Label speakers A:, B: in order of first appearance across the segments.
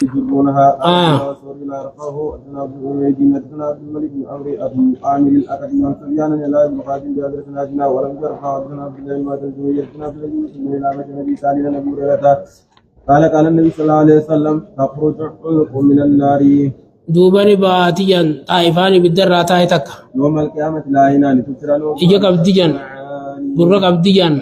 A: يجرونها رسول الله رفعه أدنى عبد المجيد أدنى عبد الملك بن عمرو أبو عامر الأكدي عن سفيان لا بن خالد جابر سنادنا ولم يرفع أدنى عبد الله ما تزوج أدنى عبد المجيد بن إلى النبي سالنا نبي هريرة قال النبي صلى الله عليه وسلم تخرج حلق من النار
B: دوبني باتيا طائفان بالدرة تايتك
A: يوم القيامة لا ينال تسرانو
B: إجا كبديجان برا كبديجان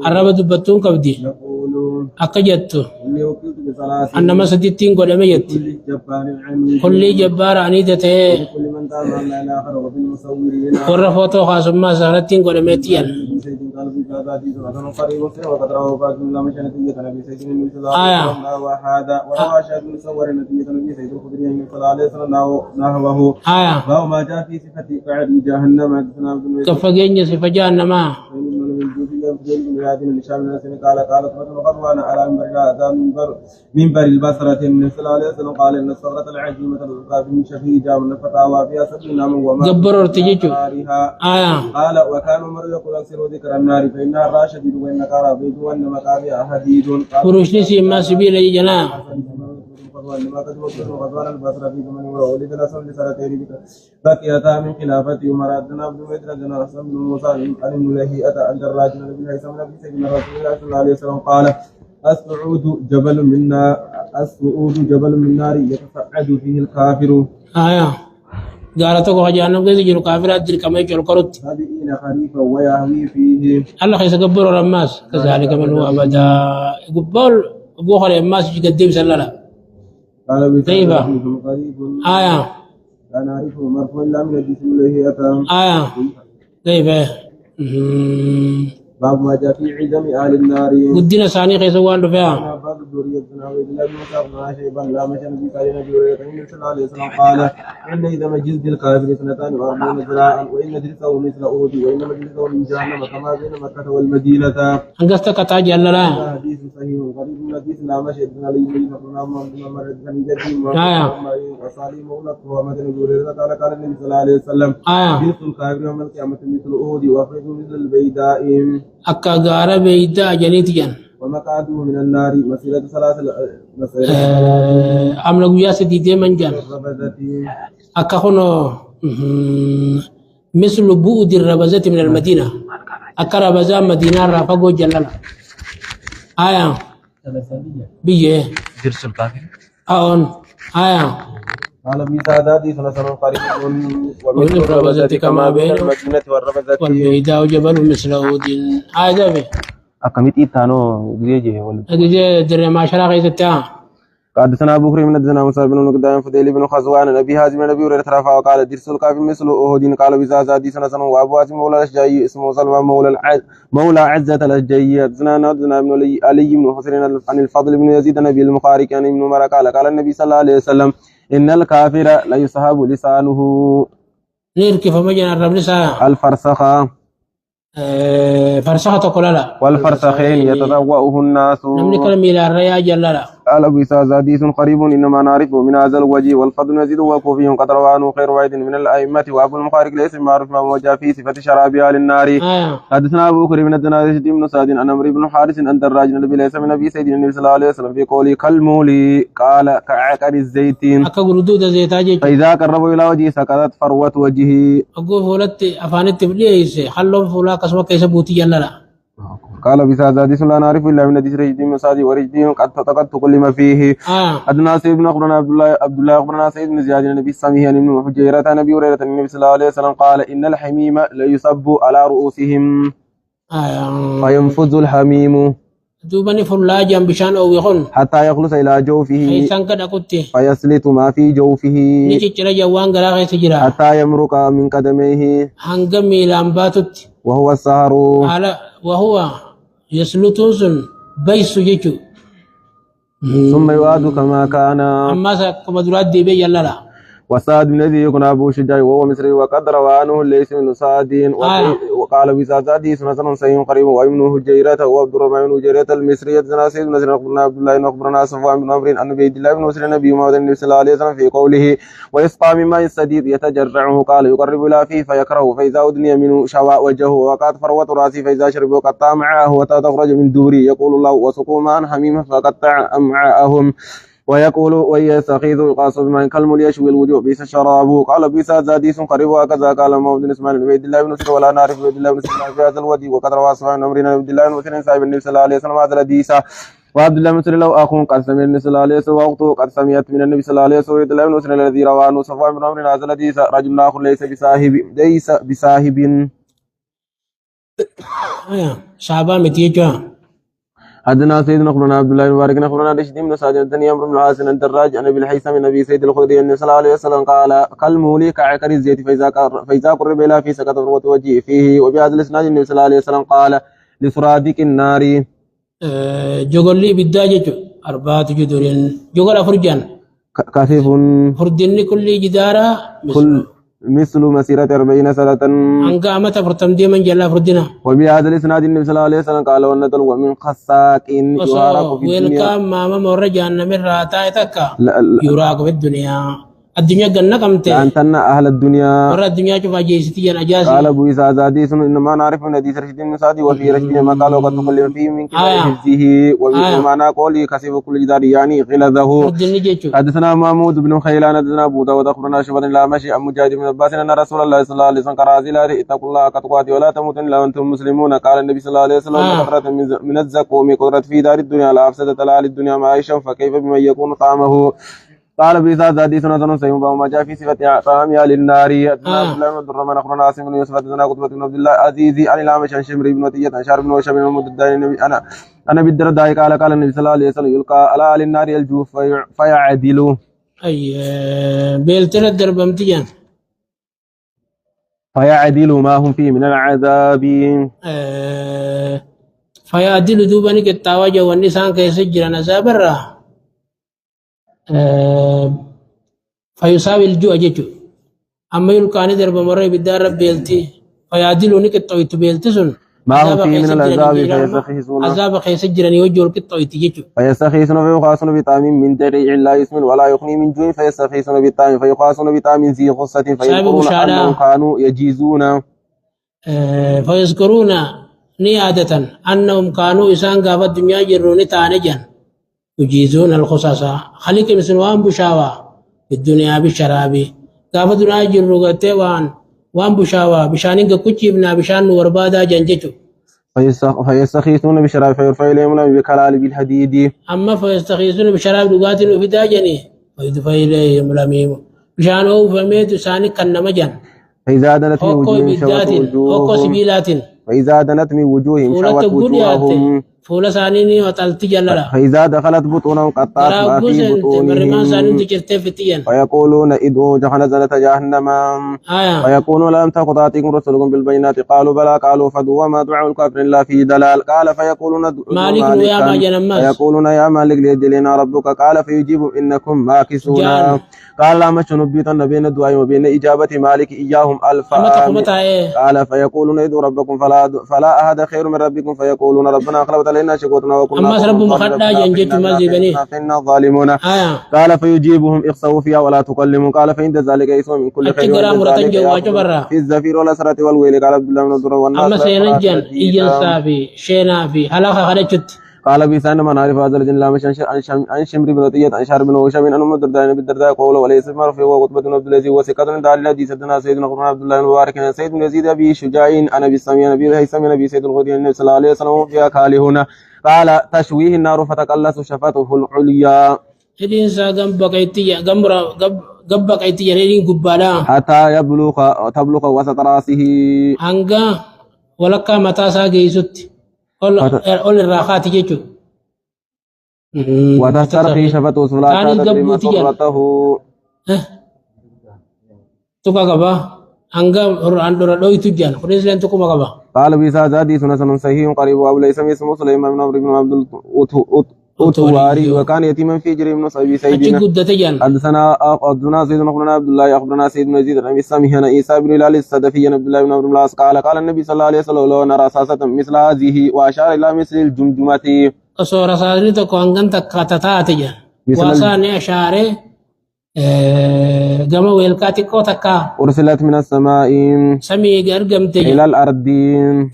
B: الرب دبتون كبدي
A: يقولون
B: أكجت
A: إني وكلت بثلاث
B: أنما سديتين قدميت
A: كل جبار عنيد
B: كل جبار عنيدته
A: كل من دام الله الآخر وفي المصورين
B: ورا فوتو خاصم ما سهرتين قدميتيان
A: سيد قال في هذا حديث حسن قريب وقد رواه بعض من لم يشهد نبي سيد النبي صلى الله عليه وسلم وهذا وروى شاهد من صور النبي سيد الخدري صلى الله عليه وسلم نحوه باو ما جاء في صفة قعد جهنم حدثنا عبد الملك
B: كفجين صفة جهنم
A: قال غضوان على منبر هذا منبر البصرة النبي صلى الله عليه وسلم قال إن الصخرة العجيمة تلقى به شفيجا من فتاوى فيها سبيل وما
B: جبر ارتجيجو
A: قال وكان عمر يقول أكثر ذكر النار فإنها راشدين وإنك رابيد وأن مقابع حديد
B: فروشني سيما سبيل جنا
A: لما قد وصل غزوان البصرة في زمن وولد الأسر لسنتين بقيتا من خلافة عمر أدنى عبد المجيد أدنى رسول بن موسى عن الملهيئة عن دراج النبي الهيثم نبي سيدنا رسول الله صلى الله عليه وسلم قال الصعود جبل من نار يتصعد فيه الكافر
B: قالت جهنم كيف يجرو كافر أدري كما يجرو كرت
A: 70 خريفا ويهوي فيه
B: الله خيس قبر الرماس كذلك من هو أبدا قبل أبو خلي الرماس يقدم سللا
A: قال
B: كيف
A: لا نعرفه مرفوع إلا من الجسم الهيئة
B: كيف
A: باب ما جاء في عدم أهل النار
B: قدنا ثاني خيس وان رفيع
A: باب الذرية عبيد الله بن مصعب بن شيبا لا مشى النبي صلى الله عليه وسلم قال إن إذا مجلد الكافر 42 ذراعا وإن مجلسه مثل أحد وإن مجلسه من جهنم كما بين مكة والمدينة
B: أنقذت كتاج الله
A: حديث صحيح قريب من حديث لا مشى بن علي بن محمد بن مرد بن جدي وصالح مولى ومد بن هريرة قال النبي صلى الله عليه وسلم جلد الكافر يوم القيامة مثل أحد وأخرج مثل البيداء
B: أكا غارة بيدا جنيتيان
A: ومقعده من النار مسيرة 3
B: أمنا قويا سديدي منجان أكا هنا مثل بؤد الربزة من المدينة أكا ربزة مدينة رافقو جلالة بيه
A: درس الكافر قال في ساداتي سنة قريب ومن الربزة كما بين المدينة والربزة
B: والبيداء جبل مثل أود به
A: أكمل إيتانو جيجي
B: أجي دري ما شرع غيثتا
A: حدثنا أبو بكر من حدثنا موسى بن نقدام فضيل بن خزوان نبي هازم نبي هريرة رفع وقال درس الكافر مثل أحد قال بزازادي سنة وأبو هازم مولى الأشجعي اسمه سلمى مولى عزة الأشجعي حدثنا نادنا بن علي بن حسين عن الفضل بن يزيد نبي المخارق عن ابن عمر قال النبي صلى الله عليه وسلم إن الكافر لا يصحب لسانه
B: نير كيف مجنا الرب لسا
A: الفرسخة
B: فرسخة كلها
A: والفرسخين يتضوأه الناس
B: نملك الميلاد ريا جلالا
A: قال أبو إسحاق حديث قريب إنما نعرفه من هذا الوجه والفضل يزيد وكوفي قد روى عنه خير واحد من الأئمة وأبو المخارق ليس معروف ما وجاء في صفة شراب أهل النار حدثنا أبو بكر بن الدناش بن سعد عن عمرو بن حارث أن دراج النبي ليس من نبي سيدنا النبي صلى الله عليه وسلم في قوله كالمولي قال كعقر الزيتين
B: أكبردود زيتاجي
A: فإذا قربوا إلى وجهه سكتت فروة وجهه
B: أقول فولت أفانت بليس حلهم فولا كسبك يسبوتي جلالا
A: قال بساز حديث لا نعرف الا من حديث رجدي من سعد ورجدي قد تقدت كل ما فيه حدثنا سيد بن اخبرنا عبد الله اخبرنا سيد بن زياد النبي السميه بن حجيرة نبي هريرة النبي صلى الله عليه وسلم قال ان الحميم لا يصب على رؤوسهم فينفذ الحميم
B: دوبني فلا جنب بشان او يخون
A: حتى يخلص الى جوفه
B: ايسان كدا كنت
A: فيسلط ما في جوفه
B: نيجي جوان غرا غي سجرا
A: حتى يمرق من قدميه
B: هنغمي لامباتت
A: وهو السهر
B: على وهو يسلطون بيس يجو
A: ثم يعاد كما كان
B: أما كما دراد دي بي يلا
A: وسعد بن الذي يكون أبو شجاع وهو مصري وقد روى عنه ليس من سعد وقال بسعد سنة سيء قريب وابن هجيرة وعبد الرحمن بن هجيرة المصري حدثنا سيد بن أخبرنا عبد الله بن أخبرنا صفوان بن عمرو عن عبد الله بن مسلم النبي محمد النبي صلى الله عليه وسلم في قوله ويسقى من ماء السديد يتجرعه قال يقرب إلى فيه فيكره فإذا أدني منه شواء وجهه وقد فروة رأسه فإذا شرب قطع معه وتخرج من دوري يقول الله وسقوا ماء حميما فقطع أمعاءهم ويقول ويستخيذ يقاس بما كالمل يشوي الوجوه بئس الشراب قال بئس زاديس قريب وكذا قال محمد بن اسماعيل بن عبد الله بن سير ولا نعرف عبد الله بن سير في هذا الوجه وقد روى سفيان امرنا عبد الله بن سير صاحب النبي صلى الله عليه وسلم هذا الحديث وعبد الله بن سير لو اخو قد سمع النبي صلى الله عليه وسلم واخته قد سمعت من النبي صلى الله عليه وسلم عبد الله بن سير الذي روى عنه صفوان بن عمرو هذا الحديث رجل اخر ليس بصاحب
B: صحابة متيجا
A: حدثنا سيدنا اخبرنا عبد الله بن مبارك اخبرنا رشيد بن سعد بن عمرو بن العاص الدراج عن ابي الهيثم النبي سيد الخدري النبي صلى الله عليه وسلم قال كالمولي كعكر الزيت فاذا قرب الى في سكت الروت وجهه فيه وبهذا الاسناد النبي صلى الله عليه وسلم قال لسرادق النار
B: جوغلي بداجة أربعة جدور جوغل أفرجان
A: كثيف
B: فردني كل جدارة
A: كل مثل مسيرة 40 سنة
B: أنك أمت فرتم دي من جلا فردنا
A: وبهذا الاسناد النبي صلى الله عليه وسلم قال والنتل ومن خساك يراق في الدنيا
B: ويلكام ماما مرجان من راتا يتكا يراق في الدنيا قلنا قمت
A: أنتن أهل الدنيا
B: مرة الدنيا شوف أجيستي أجازي
A: قال أبو إسحاق حديث إنما نعرف من حديث رشيد بن سعد وفي رشيد ما قال وقد تكلم فيه من كبار حفظه وفي معنى قوله كسب كل جدار يعني غلظه حدثنا محمود بن خيلان حدثنا أبو داود أخبرنا شعبة لا مشي أم مجاهد بن عباس أن رسول الله صلى الله عليه وسلم قال اتقوا الله حق تقاته ولا تموتن إلا وأنتم مسلمون قال النبي صلى الله عليه وسلم قدرة من الزقوم قدرة في دار الدنيا لا أفسدت لا للدنيا معيشا فكيف بمن يكون طعمه قال بإسناد حديث حسن صحيح وما جاء في صفة طعام أهل النار حدثنا عبد الله بن عبد الرحمن أخبرنا عاصم بن يوسف حدثنا قتيبة بن عبد الله عزيزي عن الأعمش عن شمر بن وتية عن شعر بن وشب بن مددان النبي أنا بالدرداء قال النبي صلى الله عليه وسلم يلقى على أهل النار الجوف فيعدل
B: أي بيلتنا الدرب امتجان
A: فيعدل ما هم فيه من العذاب
B: فيعدل دوباني كالتواجه والنسان كيسجر نسابرا فيساوي الجوع جيجو أما يلقاني درب مرة بالدار رب بيلتي فيعدلوني كالطويت بيلتسن
A: ما هم فيه من العذاب فيستخيسون
B: عذاب خيسجرني وجور كالطويت جيجو
A: فيستخيسون فيخاصون بطعام من دريع لا يسمن ولا يغني من جوع فيستخيسون بطعام فيخاصون بطعام ذي غصة فيذكرون أنهم كانوا يجيزون
B: فيذكرون نيادة أنهم كانوا إسان قابت الدنيا جروني تانجا يجيزون الخصاصة خليك مثل وان بشاوى في الدنيا بالشراب قابت الدنيا جروني وان بشاوى بشانين كوتشي بنا بشان وربادا جنجتو
A: فيستخيسون بشراب فيرفع إليهم لهم بكلال بالحديد
B: أما فيستخيسون بشراب لغات وفدا جني فيدفع إليهم لهم بشان هو فميت ساني كنمجان
A: فإذا دنت من وجوههم فإذا دنت من وجوههم شوت وجوههم
B: فولا سانيني وتلتي جللا
A: فإذا دخلت بطونهم قطعت ما في بطونهم فيقولون ادعوا جهنم فيقولون لم تكن تأتيكم رسلكم بالبينات قالوا بلى قالوا فادعوا وما دعاء الكافر إلا في دلال قال فيقولون فيقولون يا مالك ليجزي لنا ربك قال فيجيب إنكم ماكثون قال لا مشنبيتن بين الدعاء وبين إجابة مالك إياهم ألف قال فيقولون ادعوا ربكم فلا أحد خير من ربكم فيقولون ربنا أخلفت علينا شقوتنا وكنا
B: أما رب مخدع جنجت مزيبني
A: فإنا ظالمون قال فيجيبهم اخسوا فيها ولا تكلموا قال فإن ذلك يسوع من كل خير في الزفير والأسرة والويل قال عبد الله بن الضر والناس
B: أما سينجن إيجن صافي شينا في هلاك خرجت
A: قال بيسان من عارف هذا الذي لا مش عن شمر بن وتية عن شعر بن وشب عن أم الدرداء بالدرداء قوله وليس مرفوع وقطبة بن عبد العزيز وثقة دار الذي سدنا سيدنا عبد الله بن مبارك سيد بن يزيد أبي شجاع أنا بالسامي نبي الهيثم نبي سيد الخدري النبي صلى الله عليه وسلم في أكالهنا قال تشويه النار فتقلص شفته العليا
B: إذن ساقم بقيتي قم بقيتي يرين قبالا
A: حتى تبلغ وسط راسه
B: أنقا ولقى متى ساقي ست قل الراخات جيتو
A: وتسترخي شفته صلاة تدريم صرته
B: تقا قبا أنقا عندنا لو يتجان قريس لن تقوم قبا
A: قال بيسا زادي سنة صحيح قريب وابو ليس اسمه سليمان بن عمرو بن عبد الأطواري وكان يتيما في جريم بن صبي سيدنا حدثنا سيدنا عبد الله أخبرنا سيدنا يزيد عن سامي هنا عيسى بن هلال السدفي عبد الله بن عمرو بن العاص قال النبي صلى الله عليه وسلم لو نرى رصاصة مثل هذه وأشار إلى مثل الجمجمة
B: أصور رصاصة تكون أنت كتاتيا وأصاني أشاره قام ويلكاتي كوتكا
A: أرسلت من السماء
B: سمي أرقمت
A: إلى الأرض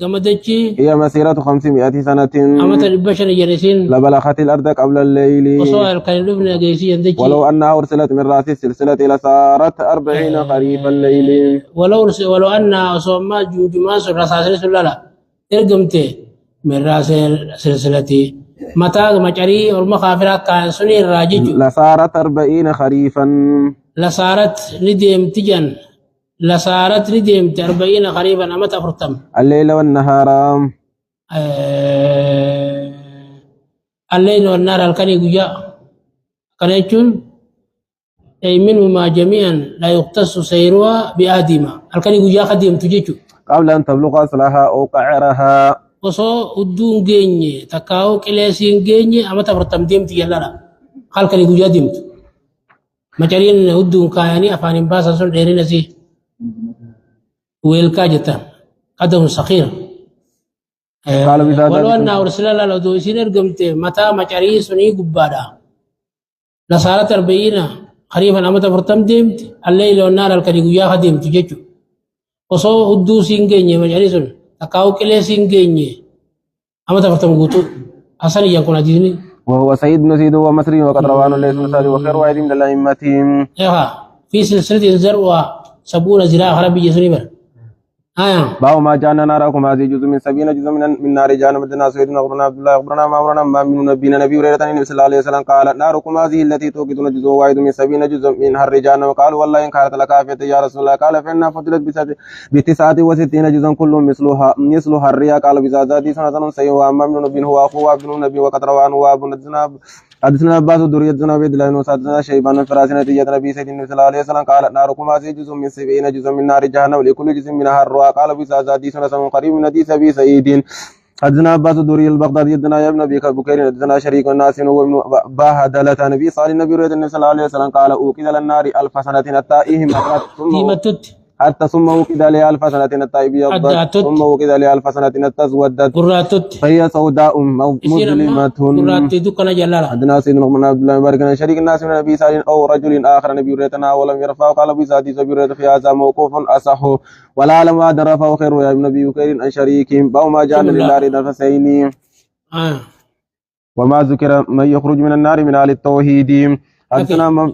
B: قام دجي
A: هي مسيرة 500 سنة
B: أمت البشر جنسين
A: لبلغت الأرض قبل الليل
B: وصوى الكلمة جيسيا دجي
A: ولو أنها أرسلت من رأس السلسلة لصارت 40 خريف الليل
B: ولو أن صوما جماس الرساسل سلالة أرقمت من رأس سلسلتي متى مجري والمخافرة كان سني الراجج
A: لصارت 40 خريفا
B: لصارت نديم تجن لصارت نديم 40 خريفا أما تفرتم
A: الليل والنهار
B: الليل والنهار الكني جاء كان يقول أي منهما جميعا لا يختص سيرها بآدمة الكني جاء قديم تجيجو
A: قبل أن تبلغ أصلها أو قعرها
B: وصو udun genye takau kelesin genye ama tafartam demti yallara halka ni guja demtu macarin udun kayani afanin basa sun deri nasi welka jeta qadam sakhir
A: قال بذلك
B: ولو أن أرسل الله لو دوسين قمت متى مچاري سني قبادا لصارت 40 خريفا أما تفرتم ديمت الليل والنار الكري قيا خديمت جيجو وصو هدو سينجيني مچاري سن تكاو كلي سينجيني أما تفرتم قوتو أصلا يكون عجيزني
A: وهو سيد بن سيد ومصري وقد رواه ليس مساد وخير واحد من الأئمة
B: في سلسلة الزرع 70 ذراع خرابي جسني بر
A: باب ما جاءنا نراكم هذه جزء من 70 جزء من نار جهنم بدنا سيدنا أخبرنا عبد الله أخبرنا ما أمرنا ما من نبينا نبي هريرة النبي صلى الله عليه وسلم قال ناركم هذه التي توقدون جزء واحد من 70 جزء من نار جهنم قال والله إن كانت لكافية يا رسول الله قال فإنها فضلت ب69 جزءا كل مثلها الرياء قال بزادات سنة سيئة وأما من نبي هو أخوه ابن نبي وقد رواه وابن الزناب حدثنا عباس الدوري حدثنا عبد الله بن سعد شيبان فراسنا تيجت نبي سيدنا صلى الله عليه وسلم قال ناركم هذه جزء من 70 جزء من نار جهنم لكل جزء منها الرواء قال بساز حديثنا سمع قريب من حديث ابي سعيد حدثنا عباس الدوري البغدادي حدثنا يا ابن ابي بكير حدثنا شريك الناس وابن بهدلة نبي صالح النبي صلى الله عليه وسلم قال اوقد للنار 1000 سنة التائهم حتى ثم وقد عليها 1000 سنة التائب يبضت ثم وقد عليها 1000 سنة تزودت فهي سوداء مظلمة حدثنا سيدنا بن عبد الله بارك شريك الناس من ابي سعيد او رجل اخر نبي ريتنا ولم يرفع قال ابي سعيد سبيل في هذا موقوف اصح ولا علم ما رفعه خير يا ابن ابي بكير عن شريك باو ما جاء للنار نفسين وما ذكر من يخرج من النار من آل التوحيد حدثنا